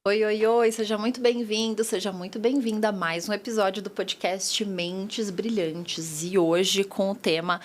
Oi, oi, oi, seja muito bem-vindo, seja muito bem-vinda a mais um episódio do podcast Mentes Brilhantes. E hoje com o tema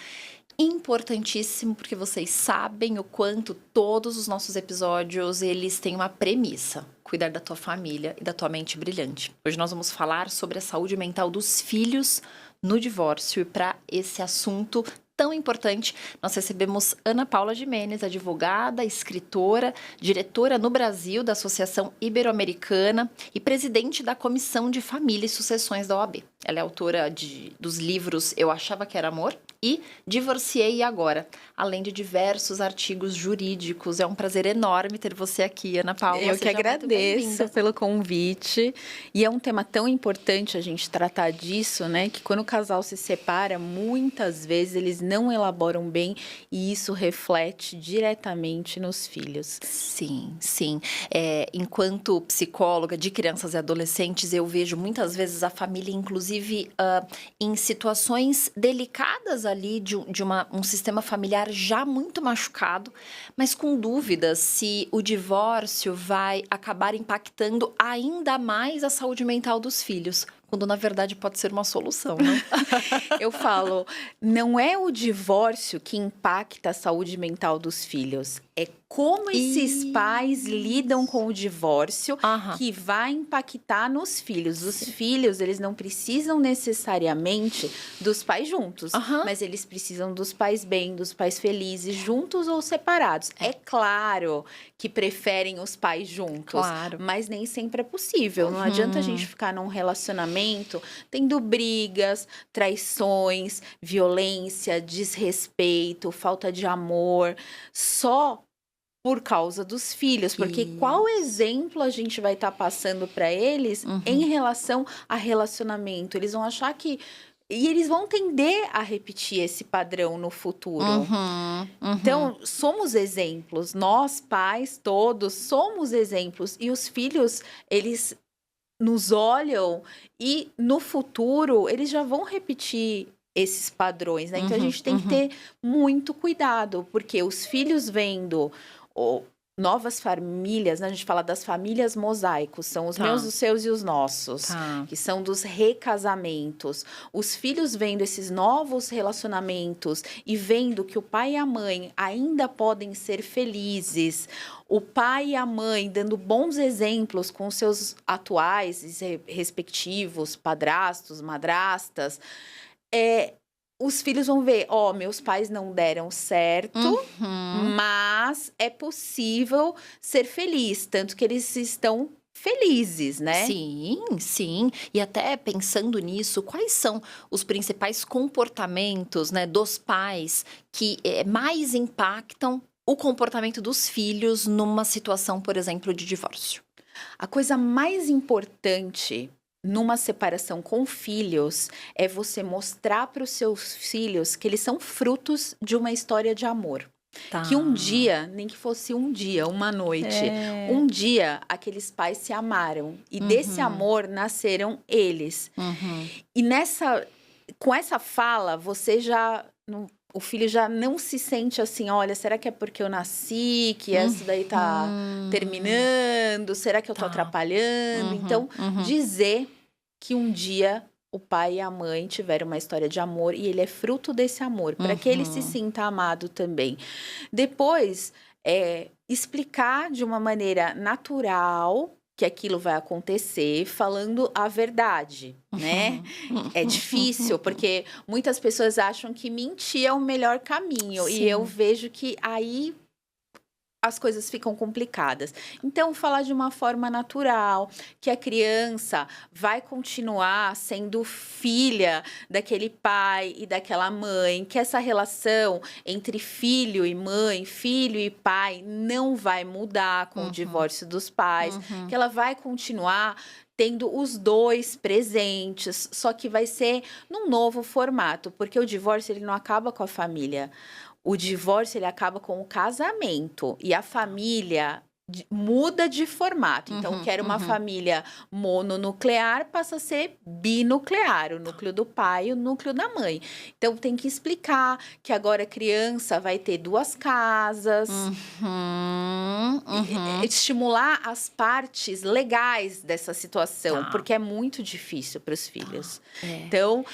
importantíssimo, porque vocês sabem o quanto todos os nossos episódios, eles têm uma premissa: cuidar da tua família e da tua mente brilhante. Hoje nós vamos falar sobre a saúde mental dos filhos no divórcio, e para esse assunto tão importante, nós recebemos Ana Paula Gimenez, advogada, escritora, diretora no Brasil da Associação Ibero-Americana e presidente da Comissão de Família e Sucessões da OAB. Ela é autora dos livros Eu Achava Que Era Amor e Divorciei e Agora, além de diversos artigos jurídicos. É um prazer enorme ter você aqui, Ana Paula. Eu que agradeço pelo convite. E é um tema tão importante a gente tratar disso, né? Que quando o casal se separa, muitas vezes eles não elaboram bem e isso reflete diretamente nos filhos. Sim, sim. Enquanto psicóloga de crianças e adolescentes, eu vejo muitas vezes a família, inclusive, em situações delicadas ali de um sistema familiar já muito machucado, mas com dúvidas se o divórcio vai acabar impactando ainda mais a saúde mental dos filhos, quando na verdade pode ser uma solução, né? Eu falo, não é o divórcio que impacta a saúde mental dos filhos, é como esses pais lidam com o divórcio que vai impactar nos filhos. Os filhos, eles não precisam necessariamente dos pais juntos, mas eles precisam dos pais bem, dos pais felizes, juntos ou separados. É claro que preferem os pais juntos, mas nem sempre é possível. Não adianta a gente ficar num relacionamento tendo brigas, traições, violência, desrespeito, falta de amor, só por causa dos filhos, porque qual exemplo a gente vai estar passando para eles em relação a relacionamento? Eles vão achar que... E eles vão tender a repetir esse padrão no futuro. Então, somos exemplos. Nós, pais, todos, somos exemplos. E os filhos, eles nos olham e no futuro, eles já vão repetir esses padrões, né? Então, a gente tem que ter muito cuidado, porque os filhos vendo... novas famílias, né? A gente fala das famílias mosaicos, são os meus, os seus e os nossos, que são dos recasamentos. Os filhos vendo esses novos relacionamentos e vendo que o pai e a mãe ainda podem ser felizes, o pai e a mãe dando bons exemplos com seus atuais e respectivos padrastos, madrastas, os filhos vão ver, meus pais não deram certo, mas é possível ser feliz, tanto que eles estão felizes, né? Sim, sim. E até pensando nisso, quais são os principais comportamentos, né, dos pais que mais impactam o comportamento dos filhos numa situação, por exemplo, de divórcio? A coisa mais importante numa separação com filhos é você mostrar para os seus filhos que eles são frutos de uma história de amor. Que um dia, nem que fosse um dia, uma noite, um dia aqueles pais se amaram e desse amor nasceram eles. E com essa fala, você já... O filho já não se sente assim, olha, será que é porque eu nasci, que essa daí tá terminando? Será que eu tô atrapalhando? Então, dizer que um dia o pai e a mãe tiveram uma história de amor e ele é fruto desse amor, para que ele se sinta amado também. Depois, explicar de uma maneira natural que aquilo vai acontecer, falando a verdade, né? É difícil, porque muitas pessoas acham que mentir é o melhor caminho. Sim. E eu vejo que aí as coisas ficam complicadas. Então, falar de uma forma natural, que a criança vai continuar sendo filha daquele pai e daquela mãe, que essa relação entre filho e mãe, filho e pai, não vai mudar com o divórcio dos pais, que ela vai continuar tendo os dois presentes, só que vai ser num novo formato, porque o divórcio ele não acaba com a família. O divórcio, ele acaba com o casamento. E a família muda de formato. Então, quero uma família mononuclear, passa a ser binuclear. O núcleo do pai e o núcleo da mãe. Então, tem que explicar que agora a criança vai ter 2 casas. Estimular as partes legais dessa situação. Porque é muito difícil para os filhos. Então,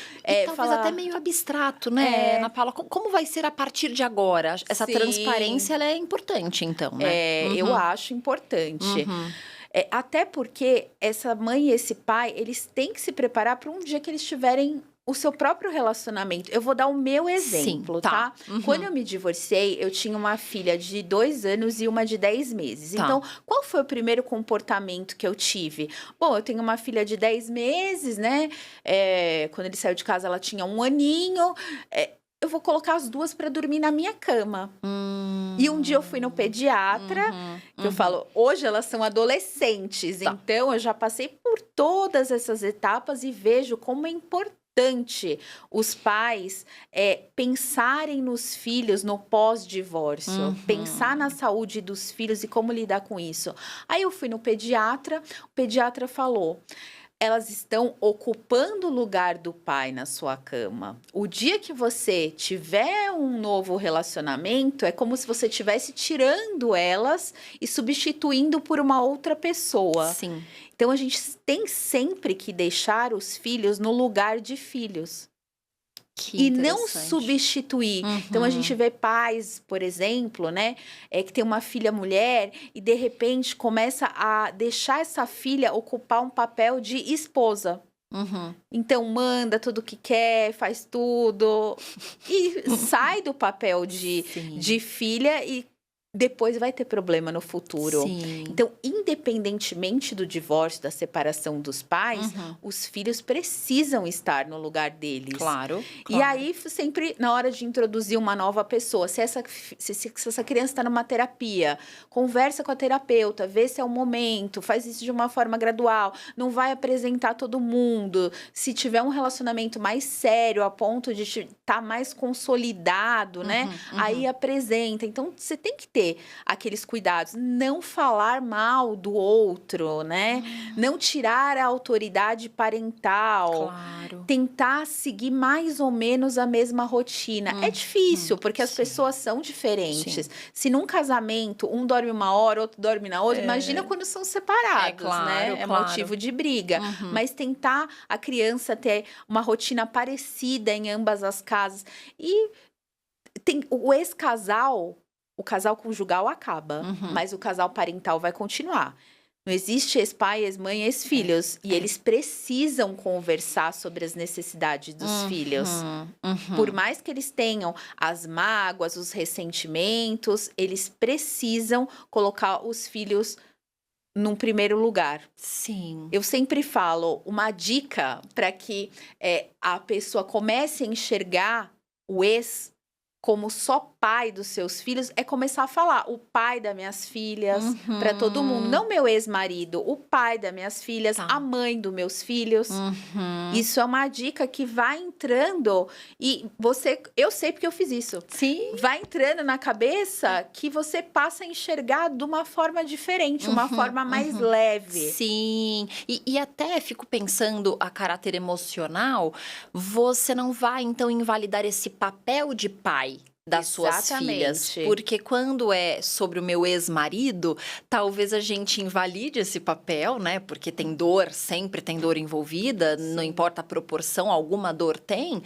talvez até meio abstrato, né, Ana Paula? Como vai ser a partir de agora? Essa transparência, ela é importante, então, né? Eu acho importante. Até porque essa mãe e esse pai, eles têm que se preparar para um dia que eles tiverem o seu próprio relacionamento. Eu vou dar o meu exemplo, tá? Quando eu me divorciei, eu tinha uma filha de 2 anos e uma de 10 meses. Então, qual foi o primeiro comportamento que eu tive? Bom, eu tenho uma filha de 10 meses, né? Quando ele saiu de casa, ela tinha 1 aninho. Eu vou colocar as 2 para dormir na minha cama. E um dia eu fui no pediatra, que eu falo, hoje elas são adolescentes, então eu já passei por todas essas etapas e vejo como é importante os pais pensarem nos filhos no pós-divórcio, pensar na saúde dos filhos e como lidar com isso. Aí eu fui no pediatra, o pediatra falou: elas estão ocupando o lugar do pai na sua cama. O dia que você tiver um novo relacionamento, é como se você estivesse tirando elas e substituindo por uma outra pessoa. Sim. Então, a gente tem sempre que deixar os filhos no lugar de filhos. E não substituir. Então, a gente vê pais, por exemplo, né, que tem uma filha mulher e, de repente, começa a deixar essa filha ocupar um papel de esposa. Então, manda tudo que quer, faz tudo. E sai do papel de filha e depois vai ter problema no futuro. Sim. Então, independentemente do divórcio, da separação dos pais, os filhos precisam estar no lugar deles. Claro. E aí, sempre na hora de introduzir uma nova pessoa, se essa criança está numa terapia, conversa com a terapeuta, vê se é o momento, faz isso de uma forma gradual, não vai apresentar todo mundo. Se tiver um relacionamento mais sério, a ponto de estar mais consolidado, né? Aí apresenta. Então, você tem que ter aqueles cuidados, não falar mal do outro, né? Não tirar a autoridade parental. Claro. Tentar seguir mais ou menos a mesma rotina. É difícil, porque as pessoas são diferentes. Se num casamento, um dorme uma hora, outro dorme na outra, imagina quando são separados, né? É motivo de briga. Mas tentar a criança ter uma rotina parecida em ambas as casas. E tem o ex-casal, o casal conjugal acaba, mas o casal parental vai continuar. Não existe ex-pai, ex-mãe, ex-filhos. E eles precisam conversar sobre as necessidades dos filhos. Por mais que eles tenham as mágoas, os ressentimentos, eles precisam colocar os filhos num primeiro lugar. Sim. Eu sempre falo, uma dica para que a pessoa comece a enxergar o ex como só pai dos seus filhos, é começar a falar o pai das minhas filhas para todo mundo. Não meu ex-marido, o pai das minhas filhas, a mãe dos meus filhos. Isso é uma dica que vai entrando e eu sei porque eu fiz isso. Sim. Vai entrando na cabeça que você passa a enxergar de uma forma diferente, uma forma mais leve. Sim. E até fico pensando a caráter emocional, você não vai então invalidar esse papel de pai das suas filhas, porque quando é sobre o meu ex-marido, talvez a gente invalide esse papel, né? Porque tem dor, sempre tem dor envolvida, não importa a proporção, alguma dor tem.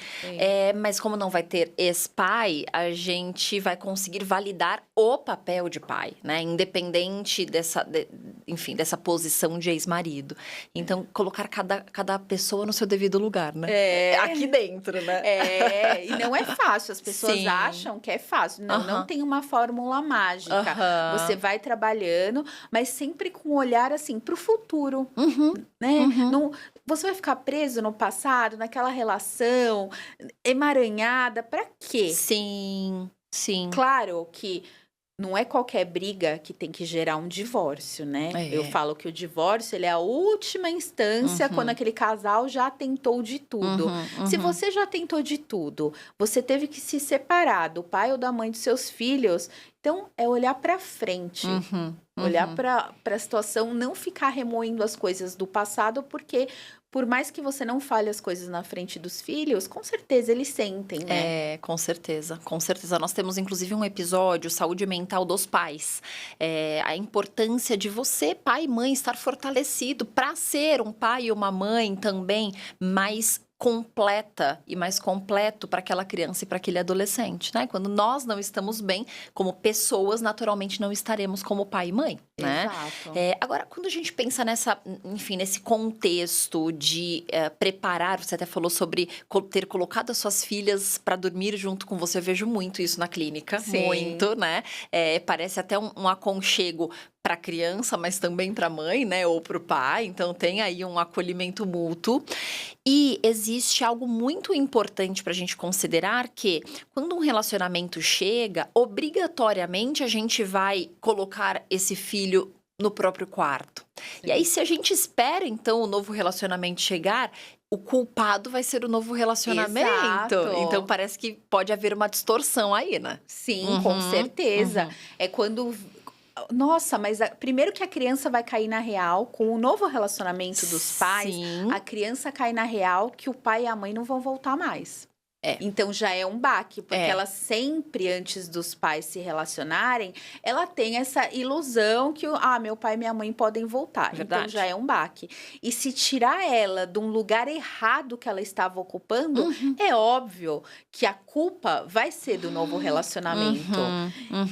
Mas como não vai ter ex-pai, a gente vai conseguir validar o papel de pai, né? Independente dessa posição de ex-marido. Então, colocar cada pessoa no seu devido lugar, né? Aqui dentro, né? E não é fácil, as pessoas acham que é fácil. Não tem uma fórmula mágica. Você vai trabalhando, mas sempre com um olhar assim pro futuro, né? Não, você vai ficar preso no passado, naquela relação emaranhada, para quê? Sim. Claro que não é qualquer briga que tem que gerar um divórcio, né? É. Eu falo que o divórcio, ele é a última instância quando aquele casal já tentou de tudo. Se você já tentou de tudo, você teve que se separar do pai ou da mãe dos seus filhos, então é olhar para frente. Olhar para a situação, não ficar remoendo as coisas do passado, porque por mais que você não fale as coisas na frente dos filhos, com certeza eles sentem, né? Com certeza, com certeza. Nós temos, inclusive, um episódio, Saúde Mental dos Pais. A importância de você, pai e mãe, estar fortalecido para ser um pai e uma mãe também mais completa e mais completo para aquela criança e para aquele adolescente, né? Quando nós não estamos bem, como pessoas, naturalmente não estaremos como pai e mãe, né? Exato. Agora, quando a gente pensa nesse contexto de preparar, você até falou sobre ter colocado as suas filhas para dormir junto com você, eu vejo muito isso na clínica, Sim. muito, né? Parece até um aconchego para a criança, mas também para a mãe, né? Ou para o pai. Então, tem aí um acolhimento mútuo. E existe algo muito importante para a gente considerar que, quando um relacionamento chega, obrigatoriamente a gente vai colocar esse filho no próprio quarto. Sim. E aí, se a gente espera, então, o novo relacionamento chegar, o culpado vai ser o novo relacionamento. Exato. Então, parece que pode haver uma distorção aí, né? Sim, com certeza. É quando... Nossa, mas primeiro que a criança vai cair na real, com o novo relacionamento dos pais, Sim. a criança cai na real que o pai e a mãe não vão voltar mais. Então já é um baque, porque ela sempre, antes dos pais se relacionarem, ela tem essa ilusão que, meu pai e minha mãe podem voltar. Verdade. Então já é um baque. E se tirar ela de um lugar errado que ela estava ocupando, é óbvio que a culpa vai ser do novo relacionamento.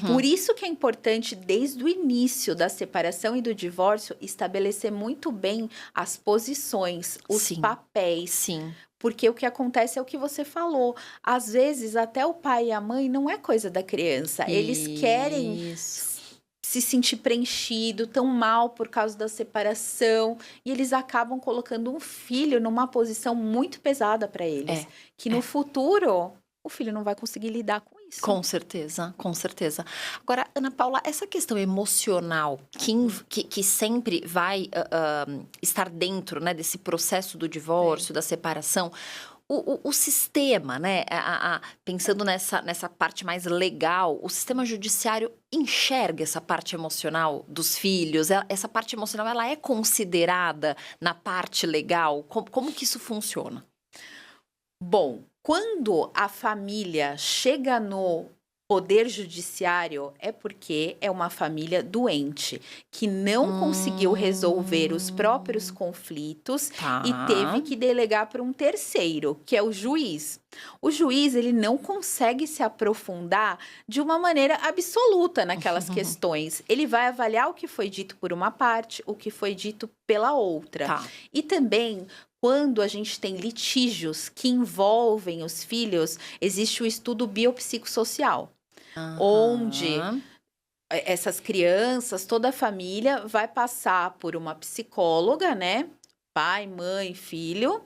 Por isso que é importante, desde o início da separação e do divórcio, estabelecer muito bem as posições, os papéis. Sim. Porque o que acontece é o que você falou. Às vezes, até o pai e a mãe não é coisa da criança. Eles querem se sentir preenchido, tão mal por causa da separação. E eles acabam colocando um filho numa posição muito pesada para eles. Que no futuro, o filho não vai conseguir lidar com isso. Com certeza, com certeza. Agora, Ana Paula, essa questão emocional que sempre vai estar dentro, né, desse processo do divórcio, da separação, o sistema, né, pensando nessa parte mais legal, o sistema judiciário enxerga essa parte emocional dos filhos? Essa parte emocional, ela é considerada na parte legal? Como que isso funciona? Bom, quando a família chega no poder judiciário, é porque é uma família doente, que não conseguiu resolver os próprios conflitos e teve que delegar para um terceiro, que é o juiz. O juiz, ele não consegue se aprofundar de uma maneira absoluta naquelas questões. Ele vai avaliar o que foi dito por uma parte, o que foi dito pela outra. E também, quando a gente tem litígios que envolvem os filhos, existe o estudo biopsicossocial, onde essas crianças, toda a família vai passar por uma psicóloga, né? Pai, mãe, filho,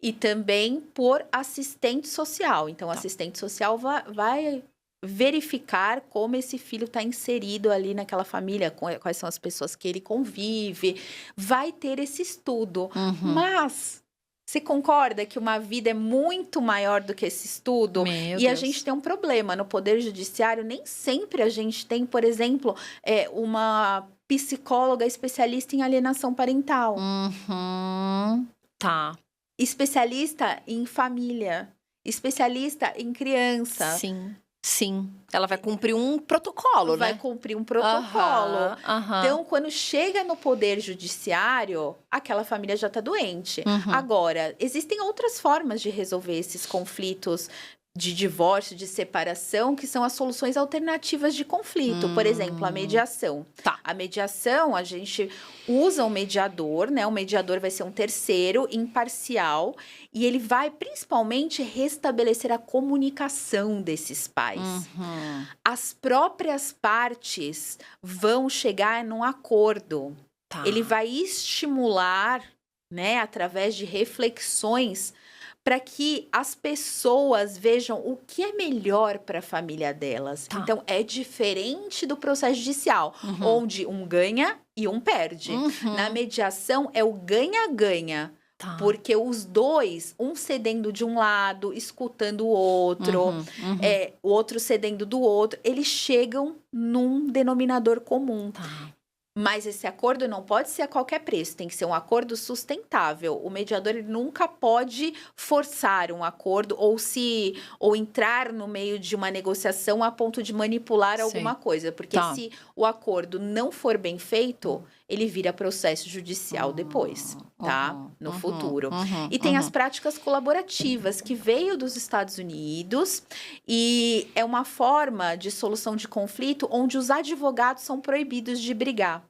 e também por assistente social. Então, o assistente social vai verificar como esse filho está inserido ali naquela família, quais são as pessoas que ele convive, vai ter esse estudo. Mas você concorda que uma vida é muito maior do que esse estudo? Meu e a Deus. gente tem um problema no Poder Judiciário, nem sempre a gente tem, por exemplo, uma psicóloga especialista em alienação parental. Especialista em família, especialista em criança. Sim. Ela vai cumprir um protocolo, né? Vai cumprir um protocolo. Então, quando chega no Poder Judiciário, aquela família já está doente. Agora, existem outras formas de resolver esses conflitos de divórcio, de separação, que são as soluções alternativas de conflito. Por exemplo, a mediação. A mediação, a gente usa um mediador, né? O mediador vai ser um terceiro, imparcial, e ele vai, principalmente, restabelecer a comunicação desses pais. As próprias partes vão chegar num acordo. Ele vai estimular, né, através de reflexões, para que as pessoas vejam o que é melhor para a família delas. Tá. Então, é diferente do processo judicial, onde um ganha e um perde. Na mediação, é o ganha-ganha. Tá. Porque os dois, um cedendo de um lado, escutando o outro, o outro cedendo do outro, eles chegam num denominador comum. Tá. Mas esse acordo não pode ser a qualquer preço, tem que ser um acordo sustentável. O mediador ele nunca pode forçar um acordo ou entrar no meio de uma negociação a ponto de manipular alguma coisa. Porque se o acordo não for bem feito, ele vira processo judicial depois, tá? No futuro. E tem as práticas colaborativas, que veio dos Estados Unidos e é uma forma de solução de conflito onde os advogados são proibidos de brigar.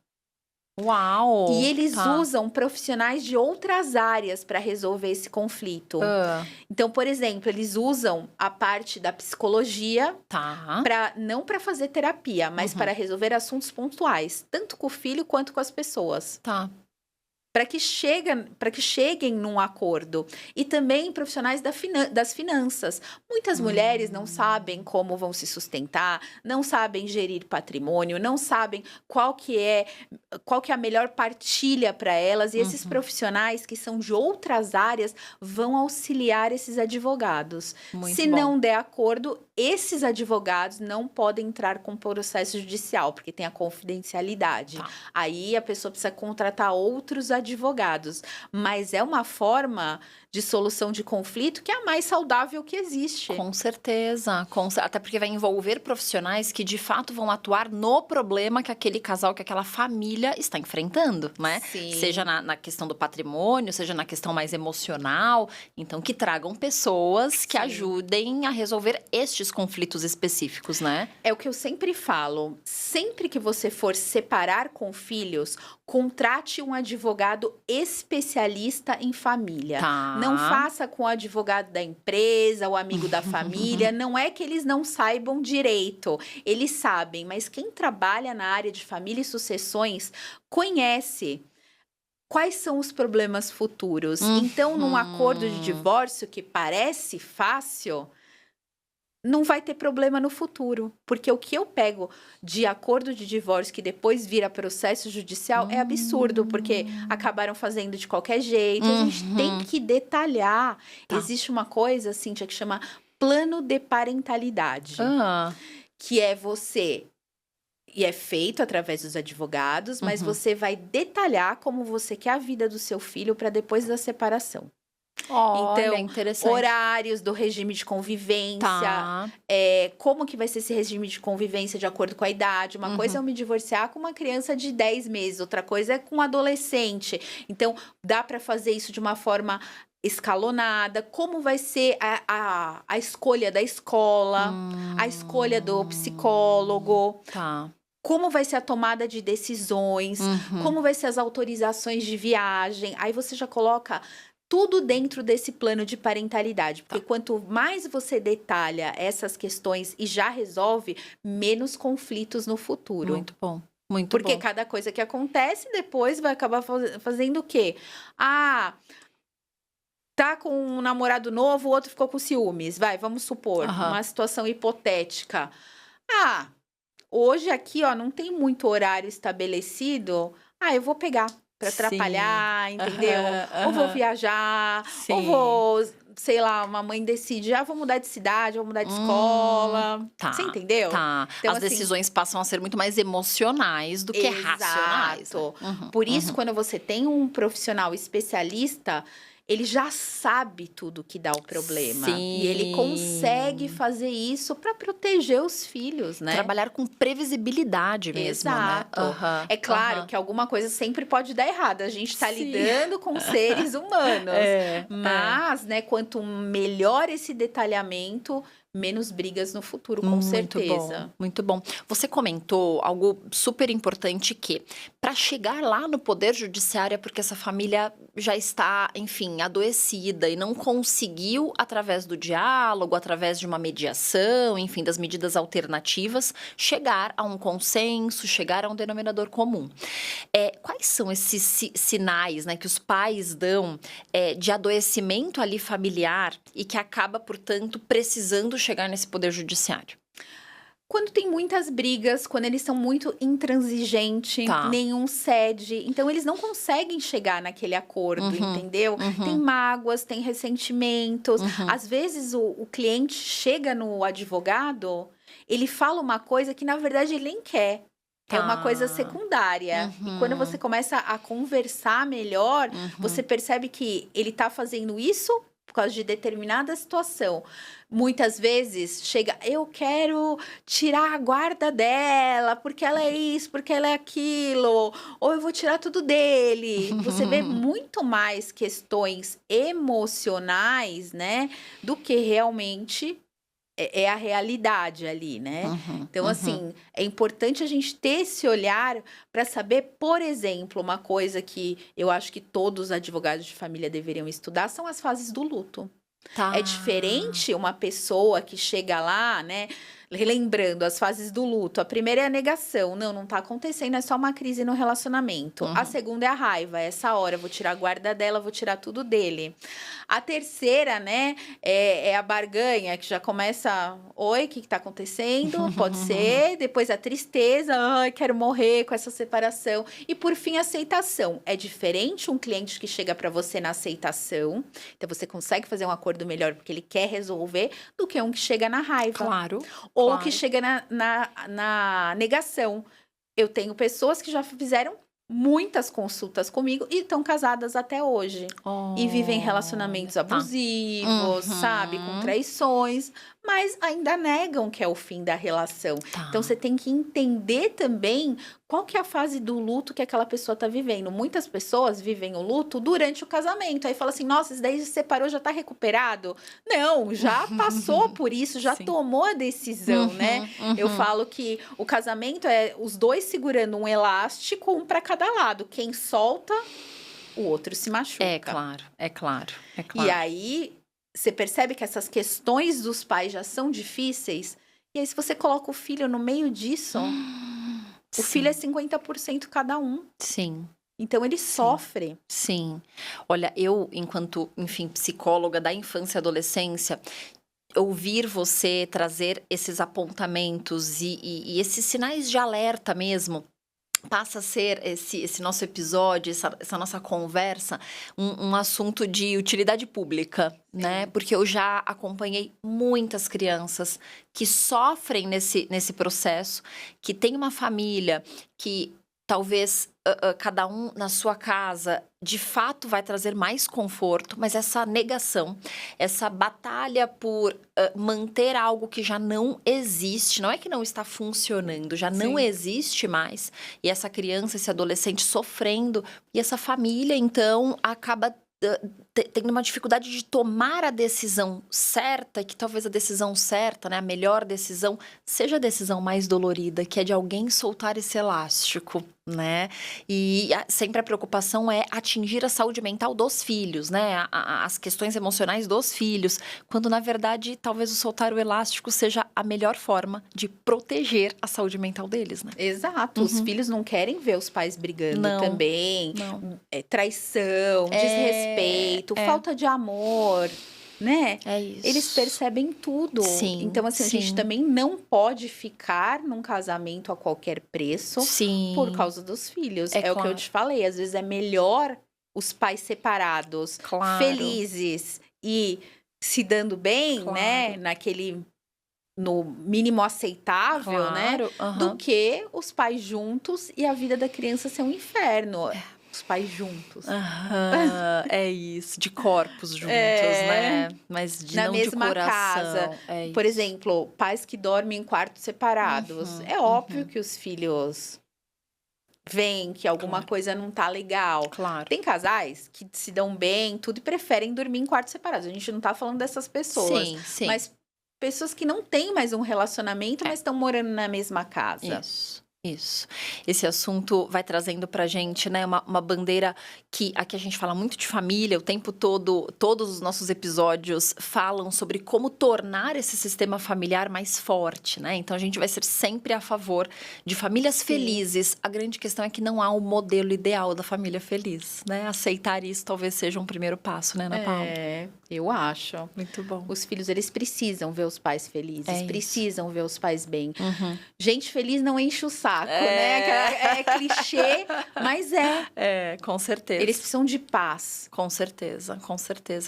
Uau! E eles usam profissionais de outras áreas para resolver esse conflito. Então, por exemplo, eles usam a parte da psicologia não para fazer terapia, mas para resolver assuntos pontuais, tanto com o filho quanto com as pessoas. Tá. Para que cheguem num acordo. E também profissionais das finanças. Muitas mulheres não sabem como vão se sustentar, não sabem gerir patrimônio, não sabem qual que é a melhor partilha para elas. E esses profissionais que são de outras áreas vão auxiliar esses advogados. Se não der acordo, esses advogados não podem entrar com processo judicial, porque tem a confidencialidade. Aí a pessoa precisa contratar outros advogados. Mas é uma forma de solução de conflito que é a mais saudável que existe. Com certeza. Até porque vai envolver profissionais que, de fato, vão atuar no problema que aquele casal, que aquela família está enfrentando, né? Sim. Seja na questão do patrimônio, seja na questão mais emocional. Então, que tragam pessoas que ajudem a resolver estes conflitos específicos, né? É o que eu sempre falo. Sempre que você for separar com filhos, contrate um advogado especialista em família. Não faça com o advogado da empresa, o amigo da família. Não é que eles não saibam direito. Eles sabem, mas quem trabalha na área de família e sucessões conhece quais são os problemas futuros. Então, num acordo de divórcio que parece fácil, não vai ter problema no futuro. Porque o que eu pego de acordo de divórcio que depois vira processo judicial é absurdo, porque acabaram fazendo de qualquer jeito. A gente tem que detalhar. Existe uma coisa, Cíntia, que chama plano de parentalidade. Que é você... E é feito através dos advogados, mas você vai detalhar como você quer a vida do seu filho para depois da separação. Olha, então, interessante. Horários do regime de convivência, como que vai ser esse regime de convivência de acordo com a idade. Uma coisa é eu me divorciar com uma criança de 10 meses, outra coisa é com um adolescente. Então, dá para fazer isso de uma forma escalonada. Como vai ser a escolha da escola, a escolha do psicólogo. Como vai ser a tomada de decisões, como vai ser as autorizações de viagem. Aí você já coloca tudo dentro desse plano de parentalidade. Porque quanto mais você detalha essas questões e já resolve, menos conflitos no futuro. Muito bom. Muito bom. Porque cada coisa que acontece, depois vai acabar fazendo o quê? Tá com um namorado novo, o outro ficou com ciúmes. Vamos supor, uma situação hipotética. Hoje aqui, não tem muito horário estabelecido. Eu vou pegar para atrapalhar, entendeu? Ou vou viajar, ou vou, sei lá, uma mãe decide, vou mudar de cidade, vou mudar de escola. Você entendeu? Então, as decisões passam a ser muito mais emocionais do que racionais. Né? Por isso, quando você tem um profissional especialista, ele já sabe tudo que dá o problema. E ele consegue fazer isso para proteger os filhos, né? Trabalhar com previsibilidade mesmo, né? É claro que alguma coisa sempre pode dar errado. A gente está lidando com seres humanos. Mas, né, quanto melhor esse detalhamento, menos brigas no futuro, com certeza. Muito bom. Você comentou algo super importante que, para chegar lá no Poder Judiciário, é porque essa família já está, enfim, adoecida e não conseguiu, através do diálogo, através de uma mediação, enfim, das medidas alternativas, chegar a um consenso, chegar a um denominador comum. Quais são esses sinais, né, que os pais dão de adoecimento ali familiar e que acaba, portanto, precisando chegar nesse Poder Judiciário? Quando tem muitas brigas, quando eles são muito intransigentes, nenhum cede. Então, eles não conseguem chegar naquele acordo, entendeu? Tem mágoas, tem ressentimentos. Às vezes, o cliente chega no advogado, ele fala uma coisa que, na verdade, ele nem quer. É uma coisa secundária. E quando você começa a conversar melhor, você percebe que ele tá fazendo isso por causa de determinada situação. Muitas vezes chega, eu quero tirar a guarda dela, porque ela é isso, porque ela é aquilo, ou eu vou tirar tudo dele. Você vê muito mais questões emocionais, né, do que realmente é a realidade ali, né? Então, assim, é importante a gente ter esse olhar para saber, por exemplo, uma coisa que eu acho que todos os advogados de família deveriam estudar são as fases do luto. É diferente uma pessoa que chega lá, né? Relembrando as fases do luto. A primeira é a negação. Não tá acontecendo, é só uma crise no relacionamento. A segunda é a raiva. Essa hora, eu vou tirar a guarda dela, vou tirar tudo dele. A terceira, né, é a barganha, que já começa... Oi, o que tá acontecendo? Pode ser. Depois a tristeza. Ai, quero morrer com essa separação. E, por fim, a aceitação. É diferente um cliente que chega para você na aceitação. Então, você consegue fazer um acordo melhor porque ele quer resolver, do que um que chega na raiva. Claro. Ou que chega na negação. Eu tenho pessoas que já fizeram muitas consultas comigo e estão casadas até hoje. E vivem relacionamentos abusivos, sabe? Com traições, mas ainda negam que é o fim da relação. Então, você tem que entender também qual que é a fase do luto que aquela pessoa tá vivendo. Muitas pessoas vivem o luto durante o casamento. Aí fala assim, nossa, isso daí se separou, já tá recuperado? Não, já passou por isso, já tomou a decisão, né? Eu falo que o casamento é os dois segurando um elástico, um para cada lado. Quem solta, o outro se machuca. É claro. E aí, você percebe que essas questões dos pais já são difíceis. E aí, se você coloca o filho no meio disso... O filho é 50% cada um. Sim. Então, ele sofre. Sim. Olha, eu, enquanto, enfim, psicóloga da infância e adolescência, ouvir você trazer esses apontamentos e esses sinais de alerta mesmo, passa a ser esse nosso episódio, essa nossa conversa, um assunto de utilidade pública, né? Porque eu já acompanhei muitas crianças que sofrem nesse processo, que tem uma família que talvez cada um na sua casa, de fato, vai trazer mais conforto, mas essa negação, essa batalha por manter algo que já não existe, não é que não está funcionando, já não existe mais, e essa criança, esse adolescente sofrendo, e essa família, então, acaba tendo uma dificuldade de tomar a decisão certa, que talvez a decisão certa, né, a melhor decisão, seja a decisão mais dolorida, que é de alguém soltar esse elástico, né? E sempre a preocupação é atingir a saúde mental dos filhos, né? As questões emocionais dos filhos, quando na verdade talvez o soltar o elástico seja a melhor forma de proteger a saúde mental deles, né? Exato. Os filhos não querem ver os pais brigando também. Traição, desrespeito, falta de amor, né? É isso. Eles percebem tudo. Sim, então, assim, a gente também não pode ficar num casamento a qualquer preço por causa dos filhos. É o que eu te falei. Às vezes é melhor os pais separados, felizes e se dando bem, né? No mínimo aceitável, né? Do que os pais juntos e a vida da criança ser um inferno. Os pais juntos. É isso, de corpos juntos, né? Mas de na não mesma de coração. Casa. Por exemplo, pais que dormem em quartos separados. É óbvio que os filhos veem que alguma coisa não tá legal. Tem casais que se dão bem, tudo, e preferem dormir em quartos separados. A gente não tá falando dessas pessoas. Sim. Mas pessoas que não têm mais um relacionamento, mas estão morando na mesma casa. Isso. Esse assunto vai trazendo pra gente, né, uma bandeira que aqui a gente fala muito de família, o tempo todo, todos os nossos episódios falam sobre como tornar esse sistema familiar mais forte, né? Então a gente vai ser sempre a favor de famílias felizes. A grande questão é que não há um modelo ideal da família feliz, né? Aceitar isso talvez seja um primeiro passo, né, Ana Paula? Eu acho. Muito bom. Os filhos, eles precisam ver os pais felizes, precisam ver os pais bem. Gente feliz não enche o saco, né? É clichê, mas com certeza. Eles precisam de paz. Com certeza.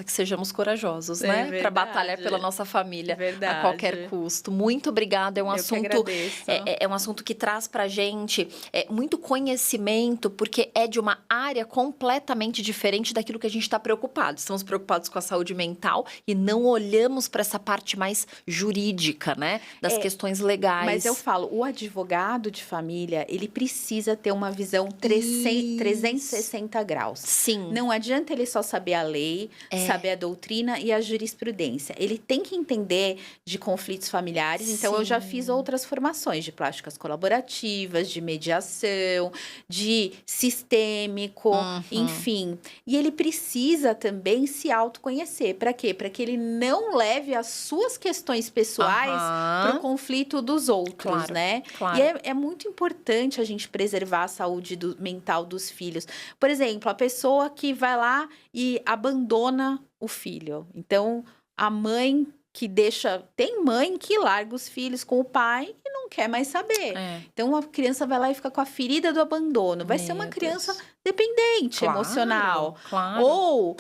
Que sejamos corajosos, né? Para batalhar pela nossa família a qualquer custo. Muito obrigada. É um assunto. É um assunto que traz pra gente muito conhecimento, porque é de uma área completamente diferente daquilo que a gente está preocupado. Estamos preocupados com a saúde mental e não olhamos para essa parte mais jurídica, né? Das questões legais. Mas eu falo, o advogado de família, ele precisa ter uma visão 360 graus. Sim. Não adianta ele só saber a lei, saber a doutrina e a jurisprudência. Ele tem que entender de conflitos familiares. Então, eu já fiz outras formações de plásticas colaborativas, de mediação, de sistêmico, enfim. E ele precisa também se autoconhecer. Para quê? Para que ele não leve as suas questões pessoais para o conflito dos outros, né? Claro. E é muito importante a gente preservar a saúde mental dos filhos. Por exemplo, a pessoa que vai lá e abandona o filho. Então, a mãe que deixa... Tem mãe que larga os filhos com o pai e não quer mais saber. Então, a criança vai lá e fica com a ferida do abandono. Vai ser uma criança dependente emocional. Claro. Ou...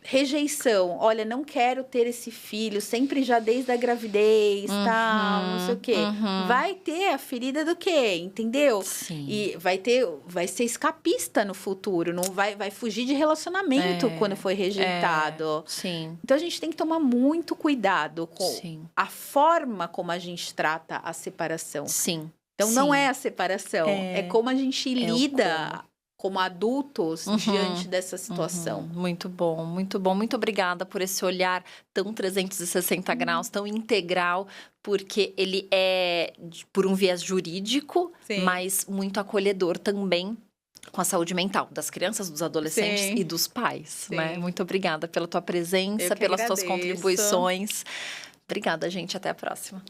rejeição. Olha, não quero ter esse filho, sempre já desde a gravidez, tal, não sei o quê. Vai ter a ferida do quê? Entendeu? Sim. E vai ser escapista no futuro, não vai fugir de relacionamento quando foi rejeitado. Sim. Então a gente tem que tomar muito cuidado com a forma como a gente trata a separação. Sim. Então não é a separação, é como a gente lida como adultos diante dessa situação. Muito bom, muito bom. Muito obrigada por esse olhar tão 360 graus, tão integral, porque ele é por um viés jurídico, mas muito acolhedor também com a saúde mental das crianças, dos adolescentes e dos pais, né? Muito obrigada pela tua presença, pelas tuas contribuições. Obrigada, gente. Até a próxima.